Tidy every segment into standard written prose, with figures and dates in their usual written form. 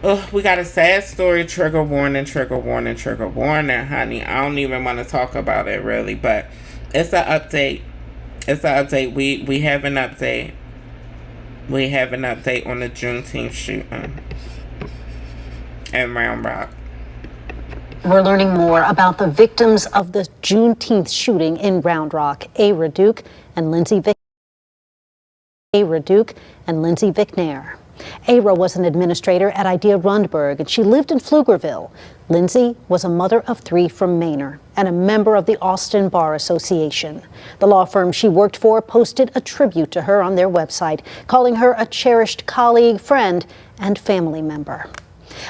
We got a sad story. Trigger warning, trigger warning, trigger warning, honey. I don't even want to talk about it really, but it's an update. It's an update. We have an update. We have an update on the Juneteenth shooting in Round Rock. We're learning more about the victims of the Juneteenth shooting in Round Rock. Bre Duke and Lindsay Vicknair. Bre was an administrator at Idea Rundberg, and she lived in Pflugerville. Lindsay was a mother of 3 from Manor and a member of the Austin Bar Association. The law firm she worked for posted a tribute to her on their website, calling her a cherished colleague, friend, and family member.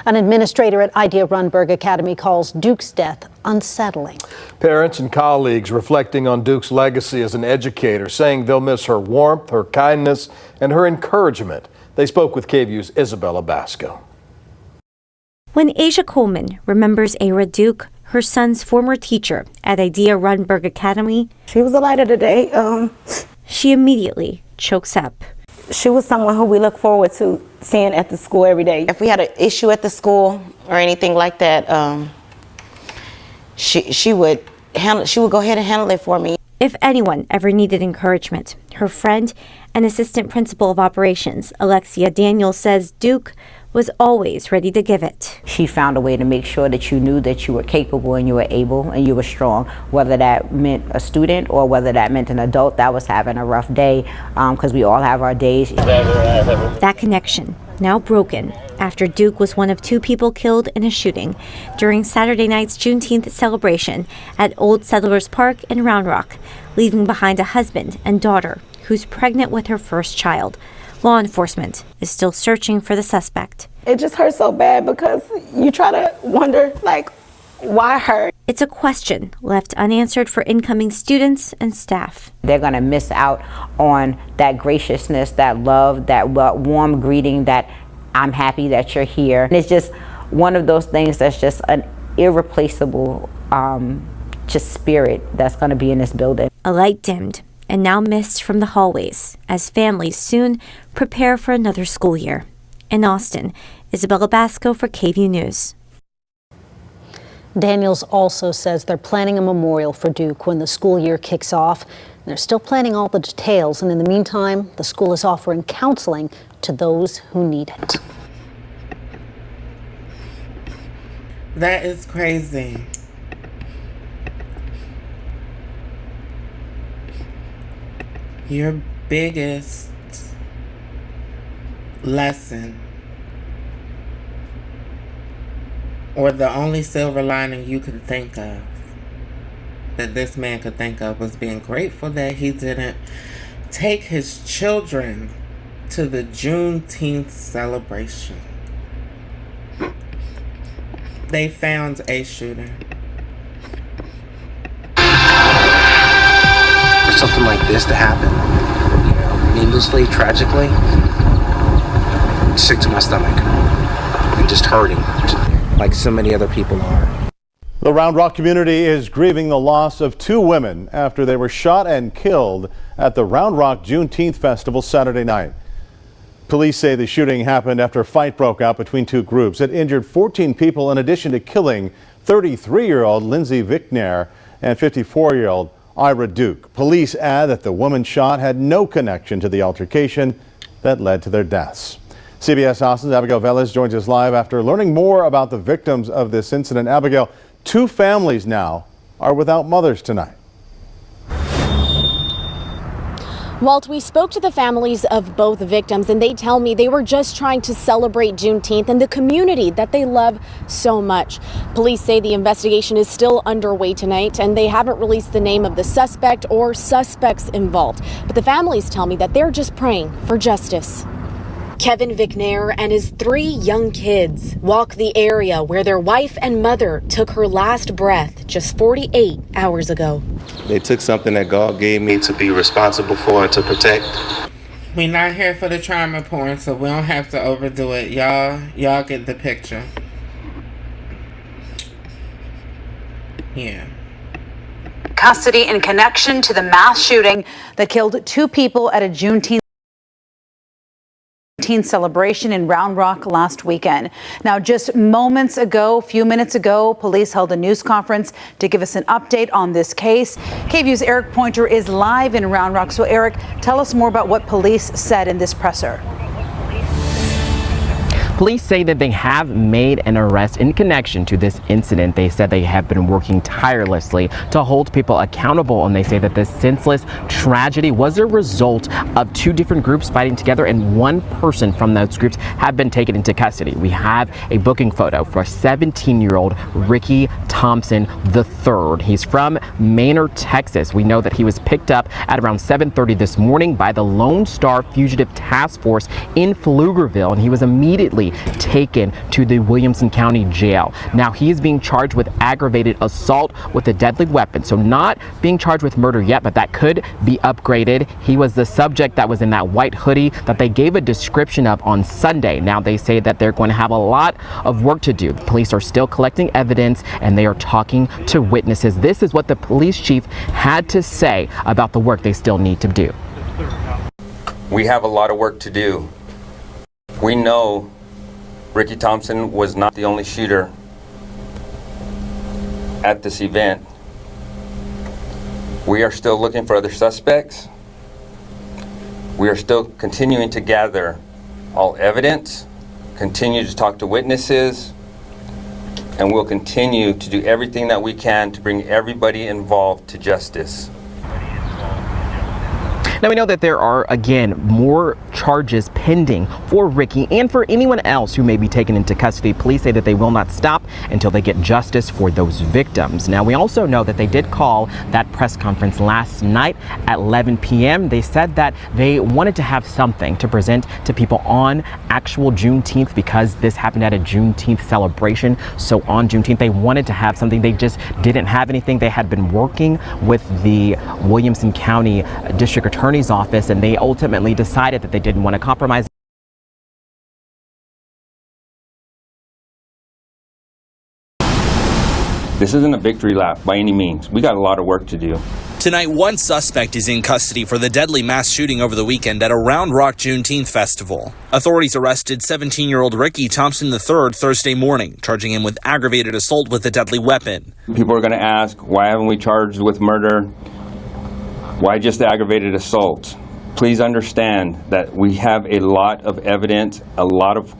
An administrator at Idea Rundberg Academy calls Duke's death unsettling. Parents and colleagues reflecting on Duke's legacy as an educator, saying they'll miss her warmth, her kindness, and her encouragement. They spoke with KVU's Isabella Basco. When Asia Coleman remembers Bre Duke, her son's former teacher at Idea Rundberg Academy, she was the light of the day. She immediately chokes up. She was someone who we look forward to seeing at the school every day. If we had an issue at the school or anything like that, she would go ahead and handle it for me. If anyone ever needed encouragement, her friend and assistant principal of operations, Alexia Daniels, says Duke was always ready to give it. She found a way to make sure that you knew that you were capable and you were able and you were strong, whether that meant a student or whether that meant an adult that was having a rough day, because we all have our days. That connection now broken after Duke was one of 2 people killed in a shooting during Saturday night's Juneteenth celebration at Old Settlers Park in Round Rock, leaving behind a husband and daughter who's pregnant with her first child. Law enforcement is still searching for the suspect. It just hurts so bad because you try to wonder, like, why her? It's a question left unanswered for incoming students and staff. They're going to miss out on that graciousness, that love, that warm greeting, that I'm happy that you're here. And it's just one of those things that's just an irreplaceable just spirit that's going to be in this building. A light dimmed and now missed from the hallways as families soon prepare for another school year. In Austin, Isabella Basco for KVUE News. Daniels also says they're planning a memorial for Duke when the school year kicks off. They're still planning all the details, and in the meantime, the school is offering counseling to those who need it. That is crazy. Your biggest lesson, or the only silver lining you can think of, that this man could think of, was being grateful that he didn't take his children to the Juneteenth celebration. They found a shooter. For something like this to happen, needlessly, tragically, sick to my stomach and just hurting, like so many other people are. The Round Rock community is grieving the loss of 2 women after they were shot and killed at the Round Rock Juneteenth Festival Saturday night. Police say the shooting happened after a fight broke out between 2 groups. It injured 14 people in addition to killing 33-year-old Lindsay Vicknair and 54-year-old Bre Duke. Police add that the woman shot had no connection to the altercation that led to their deaths. CBS Austin's Abigail Velez joins us live after learning more about the victims of this incident. Abigail, 2 families now are without mothers tonight. Walt, we spoke to the families of both victims, and they tell me they were just trying to celebrate Juneteenth and the community that they love so much. Police say the investigation is still underway tonight, and they haven't released the name of the suspect or suspects involved. But the families tell me that they're just praying for justice. Kevin Vicknair and his 3 young kids walk the area where their wife and mother took her last breath just 48 hours ago. They took something that God gave me to be responsible for and to protect. We're not here for the trauma porn, so we don't have to overdo it. Y'all get the picture. Yeah. Custody in connection to the mass shooting that killed 2 people at a Juneteenth Juneteenth celebration in Round Rock last weekend. Now, just few minutes ago, police held a news conference to give us an update on this case. KVUE's Eric Pointer is live in Round Rock. So, Eric, tell us more about what police said in this presser. Police say that they have made an arrest in connection to this incident. They said they have been working tirelessly to hold people accountable, and they say that this senseless tragedy was a result of two different groups fighting together, and one person from those groups have been taken into custody. We have a booking photo for 17-year-old Ricky Thompson III. He's from Manor, Texas. We know that he was picked up at around 7:30 this morning by the Lone Star Fugitive Task Force in Pflugerville, and he was immediately taken to the Williamson County Jail. Now he is being charged with aggravated assault with a deadly weapon, so not being charged with murder yet, but that could be upgraded. He was the subject that was in that white hoodie that they gave a description of on Sunday. Now they say that they're going to have a lot of work to do. The police are still collecting evidence and they are talking to witnesses. This is what the police chief had to say about the work they still need to do. We have a lot of work to do. We know Ricky Thompson was not the only shooter at this event. We are still looking for other suspects. We are still continuing to gather all evidence, continue to talk to witnesses, and we'll continue to do everything that we can to bring everybody involved to justice. Now we know that there are, again, more charges pending for Ricky and for anyone else who may be taken into custody. Police say that they will not stop until they get justice for those victims. Now we also know that they did call that press conference last night at 11 p.m. They said that they wanted to have something to present to people on actual Juneteenth because this happened at a Juneteenth celebration. So on Juneteenth they wanted to have something. They just didn't have anything. They had been working with the Williamson County District Attorney's office, and they ultimately decided that they didn't want to compromise. This isn't a victory lap by any means. We got a lot of work to do. Tonight, one suspect is in custody for the deadly mass shooting over the weekend at a Round Rock Juneteenth festival. Authorities arrested 17-year-old Ricky Thompson III Thursday morning, charging him with aggravated assault with a deadly weapon. People are going to ask, why haven't we charged with murder? Why just aggravated assault? Please understand that we have a lot of evidence, a lot of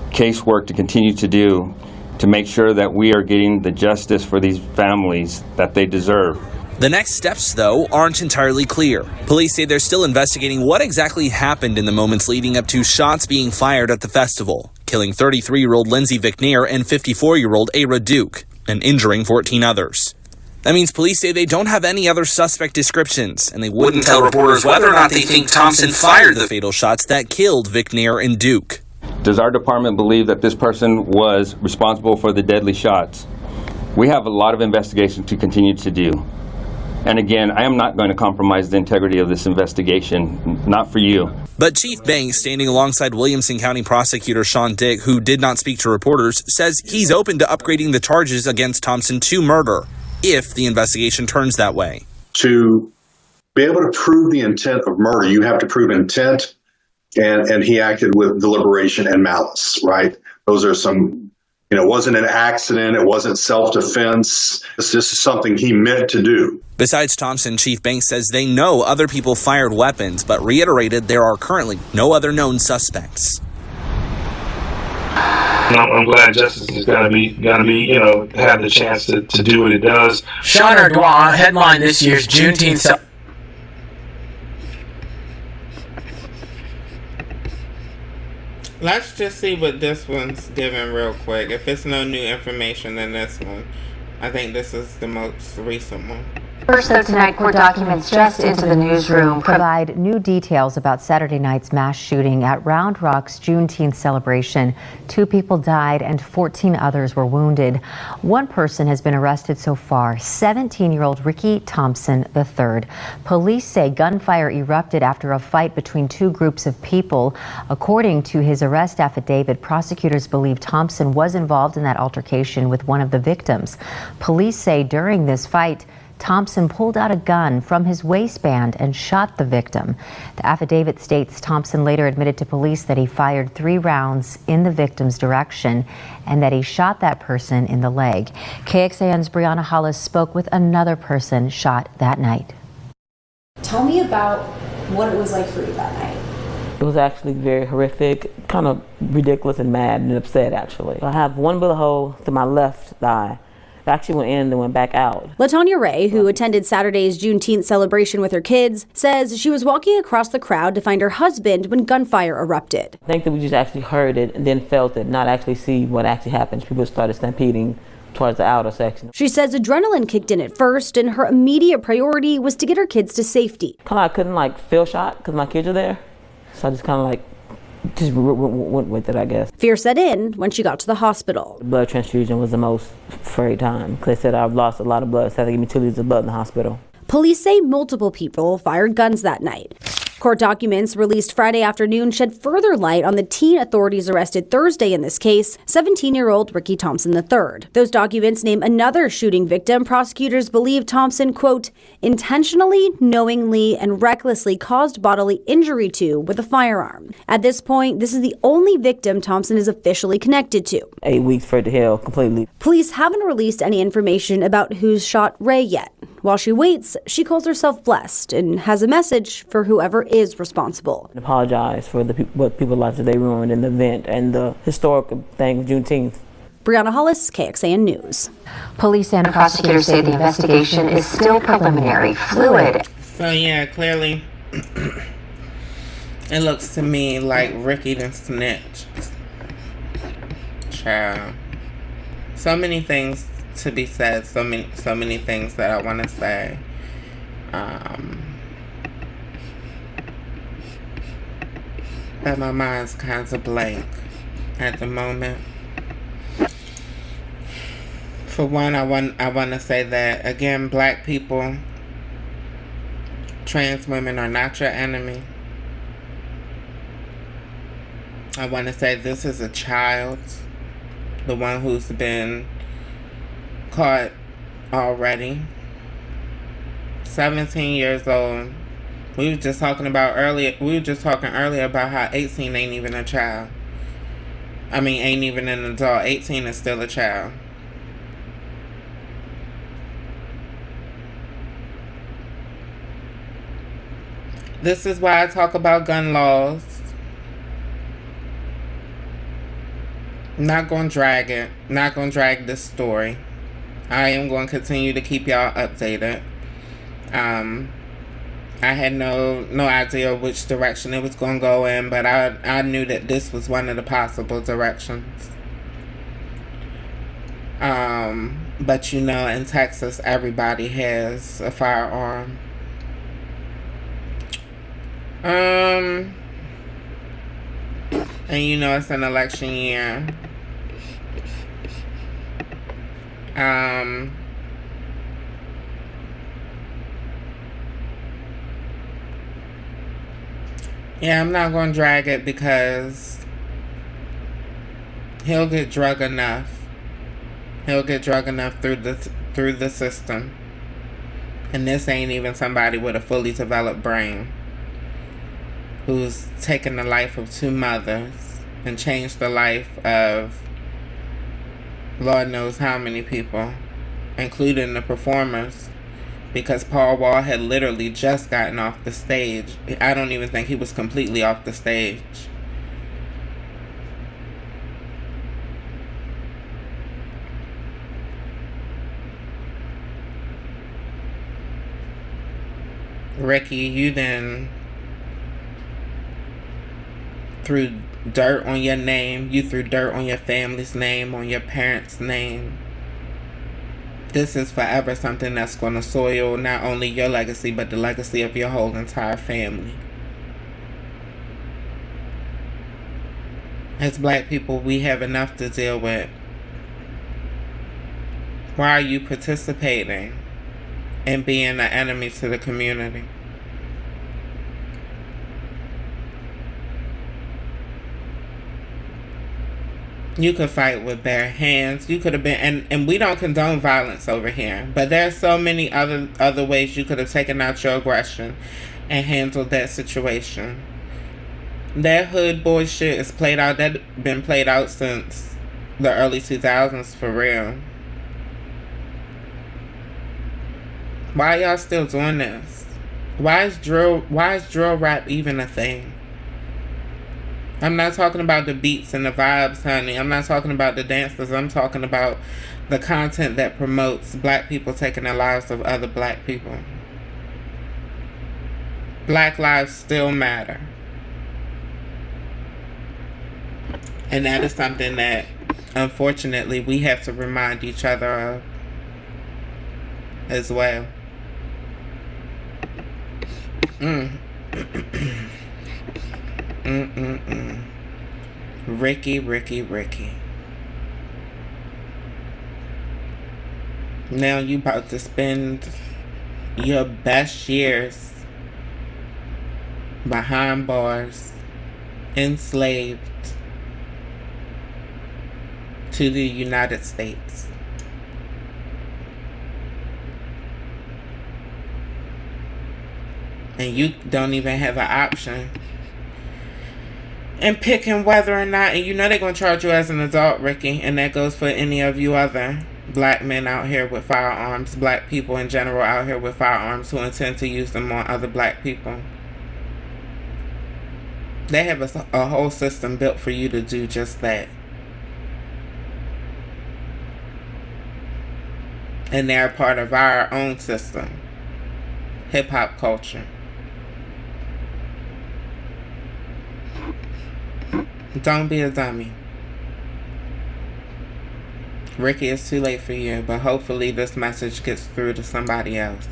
casework to continue to do to make sure that we are getting the justice for these families that they deserve. The next steps, though, aren't entirely clear. Police say they're still investigating what exactly happened in the moments leading up to shots being fired at the festival, killing 33-year-old Lindsay Vicknair and 54-year-old Bre Duke, and injuring 14 others. That means police say they don't have any other suspect descriptions, and they wouldn't tell reporters whether or not they think Thompson fired the fatal shots that killed Vicknair and Duke. Does our department believe that this person was responsible for the deadly shots? We have a lot of investigation to continue to do. And again, I am not going to compromise the integrity of this investigation, not for you. But Chief Banks, standing alongside Williamson County Prosecutor Sean Dick, who did not speak to reporters, says he's open to upgrading the charges against Thompson to murder, if the investigation turns that way. To be able to prove the intent of murder, you have to prove intent, and he acted with deliberation and malice, right? Those are some, it wasn't an accident, it wasn't self-defense. This is something he meant to do. Besides Thompson, Chief Banks says they know other people fired weapons, but reiterated there are currently no other known suspects. I'm glad justice is gonna be, have the chance to do what it does. Sean Ardois headlined this year's Juneteenth. Let's just see what this one's giving real quick. If it's no new information in this one, I think this is the most recent one. First, though, tonight, court documents just into the newsroom provide new details about Saturday night's mass shooting at Round Rock's Juneteenth celebration. 2 people died and 14 others were wounded. One person has been arrested so far, 17-year-old Ricky Thompson III. Police say gunfire erupted after a fight between 2 groups of people. According to his arrest affidavit, prosecutors believe Thompson was involved in that altercation with one of the victims. Police say during this fight, Thompson pulled out a gun from his waistband and shot the victim. The affidavit states Thompson later admitted to police that he fired 3 rounds in the victim's direction and that he shot that person in the leg. KXAN's Brianna Hollis spoke with another person shot that night. Tell me about what it was like for you that night. It was actually very horrific, kind of ridiculous and mad and upset, actually. I have one bullet hole to my left thigh. It actually went in and went back out. LaTanya Ray, who attended Saturday's Juneteenth celebration with her kids, says she was walking across the crowd to find her husband when gunfire erupted. I think that we just actually heard it and then felt it, not actually see what actually happened. People started stampeding towards the outer section. She says adrenaline kicked in at first, and her immediate priority was to get her kids to safety. I couldn't feel shot because my kids are there. So I just just went with it, I guess. Fear set in when she got to the hospital. The blood transfusion was the most afraid time because they said I've lost a lot of blood, so they had to give me 2 liters of blood in the hospital. Police say multiple people fired guns that night. Court documents released Friday afternoon shed further light on the teen authorities arrested Thursday in this case, 17-year-old Ricky Thompson III. Those documents name another shooting victim prosecutors believe Thompson, quote, intentionally, knowingly, and recklessly caused bodily injury to with a firearm. At this point, this is the only victim Thompson is officially connected to. 8 weeks for it to heal completely. Police haven't released any information about who's shot Ray yet. While she waits, she calls herself blessed and has a message for whoever is responsible. I apologize for what people's lives that they ruined in the event and the historic thing of Juneteenth. Brianna Hollis, KXAN News. Police and prosecutors say the investigation is still preliminary, fluid. So yeah, clearly it looks to me like Ricky done snitched. Child. So many things to be said, so many things that I want to say. But my mind's kind of blank at the moment. For one, I want to say that again, black people, trans women are not your enemy. I want to say this is a child, the one who's been caught already. 17 years old. We were just talking earlier about how 18 ain't even a child. I mean, ain't even an adult. 18 is still a child. This is why I talk about gun laws. Not gonna drag it. Not gonna drag this story. I am going to continue to keep y'all updated. I had no idea which direction it was going to go in, but I knew that this was one of the possible directions. But you know, in Texas, everybody has a firearm. And you know, it's an election year. Yeah, I'm not going to drag it because he'll get drug enough. He'll get drug enough through the system. And this ain't even somebody with a fully developed brain who's taken the life of 2 mothers and changed the life of Lord knows how many people, including the performers, because Paul Wall had literally just gotten off the stage. I don't even think he was completely off the stage. Ricky, you then threw dirt on your name. You threw dirt on your family's name, on your parents' name. This is forever something that's going to soil not only your legacy, but the legacy of your whole entire family. As black people, we have enough to deal with. Why are you participating in being an enemy to the community? You could fight with bare hands. You could have been, and we don't condone violence over here, but there's so many other ways you could have taken out your aggression and handled that situation. That hood boy shit is played out. That been played out since the early 2000s for real. Why y'all still doing this? Why is drill rap even a thing? I'm not talking about the beats and the vibes, honey. I'm not talking about the dancers. I'm talking about the content that promotes black people taking the lives of other black people. Black lives still matter. And that is something that, unfortunately, we have to remind each other of as well. Ricky. Now you about to spend your best years behind bars, enslaved to the United States. And you don't even have an option in picking whether or not, and you know they're going to charge you as an adult, Ricky, and that goes for any of you other black men out here with firearms, black people in general out here with firearms who intend to use them on other black people. They have a whole system built for you to do just that. And they're a part of our own system, hip-hop culture. Don't be a dummy. Ricky, it's too late for you, but hopefully this message gets through to somebody else.